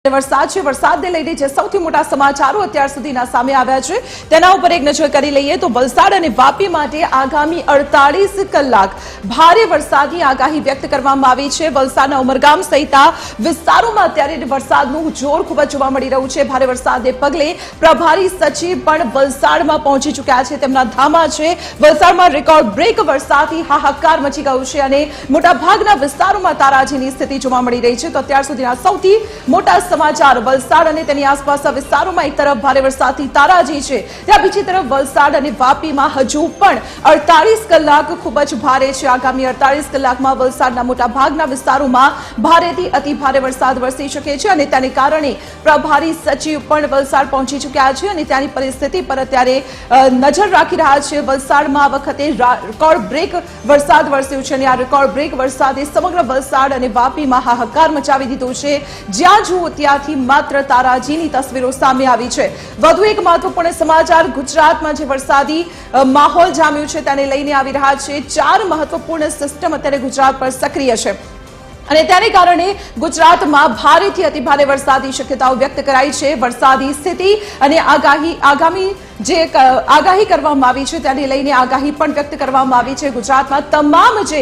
વરસાદ છે વરસાદને લઈને જે સૌથી મોટા સમાચારો અત્યાર સુધીના સામે આવ્યા છે તેના ઉપર એક નજર કરી લઈએ તો વલસાડ અને વાપી માટે આગામી 48 કલાક ભારે વરસાદની આગાહી વ્યક્ત કરવામાં આવી છે। વલસાડના ઉમરગામ સહિત વિસ્તારોમાં અત્યારે વરસાદનું જોર ખૂબ જ જોવા મળી રહ્યું છે। ભારે વરસાદને પગલે પ્રભારી સચિવ પણ વલસાડમાં પહોંચી ચૂક્યા છે, તેમના ધામા છે। વલસાડમાં રેકોર્ડ બ્રેક વરસાદથી હાહાકાર મચી ગયો છે અને મોટાભાગના વિસ્તારોમાં તારાજીની સ્થિતિ જોવા મળી રહી છે। તો અત્યાર સુધીના સૌથી મોટા समाचार वलसाड અને તેની આસપાસના વિસ્તારોમાં એક તરફ ભારે વરસાદથી તારાજી છે, ત્યાં બીજી તરફ વલસાડ અને વાપીમાં હજુ પણ 48 કલાક ખૂબ જ ભારે છે। આગામી 48 કલાકમાં વલસાડના મોટા ભાગના વિસ્તારોમાં ભારેથી અતિ ભારે વરસાદ વરસી શકે છે અને તેને કારણે પ્રભારી સચિવ પણ વલસાડ પહોંચી ચૂક્યા છે અને ત્યાંની પરિસ્થિતિ પર અત્યારે નજર રાખી રહ્યા છે। વલસાડમાં આ વખતે રેકોર્ડ બ્રેક વરસાદ વરસ્યો છે અને આ રેકોર્ડ બ્રેક વરસાદે સમગ્ર વલસાડ અને વાપીમાં હાહાકાર મચાવી દીધો છે। જ્યાં જુઓ ત્યાંથી માત્ર તારાજીની તસવીરો સામે આવી છે। વધુ એક મહત્વપૂર્ણ સમાચાર, ગુજરાતમાં જે વરસાદી માહોલ જામ્યો છે તેને લઈને આવી રહ્યા છે। 4 મહત્વપૂર્ણ સિસ્ટમ અત્યારે ગુજરાત પર સક્રિય છે અને તેને કારણે ગુજરાતમાં ભારેથી અતિ ભારે વરસાદની શક્યતાઓ વ્યક્ત કરાઈ છે। વરસાદી સ્થિતિ અને આગામી જે આગાહી કરવામાં આવી છે તેને લઈને આગાહી પણ વ્યક્ત કરવામાં આવી છે। ગુજરાતમાં તમામ જે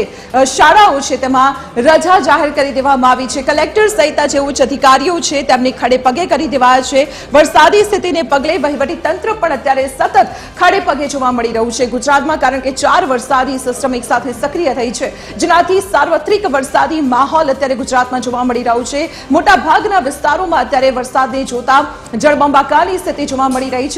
શાળાઓ છે તેમાં રજા જાહેર કરી દેવામાં આવી છે। કલેક્ટર સહિત જે ઉચ્ચ અધિકારીઓ છે તેમને ખડે પગે કરી દેવાયા છે। વરસાદી સ્થિતિને પગલે વહીવટી તંત્ર પણ અત્યારે સતત ખડે પગે જોવા મળી રહ્યું છે ગુજરાતમાં, કારણ કે 4 વરસાદી સિસ્ટમ એકસાથે સક્રિય થઈ છે, જેનાથી સાર્વત્રિક વરસાદી માહોલ અત્યારે ગુજરાતમાં જોવા મળી રહ્યો છે। મોટા ભાગના વિસ્તારોમાં અત્યારે વરસાદને જોતા જળબંબાકારની સ્થિતિ જોવા મળી રહી છે।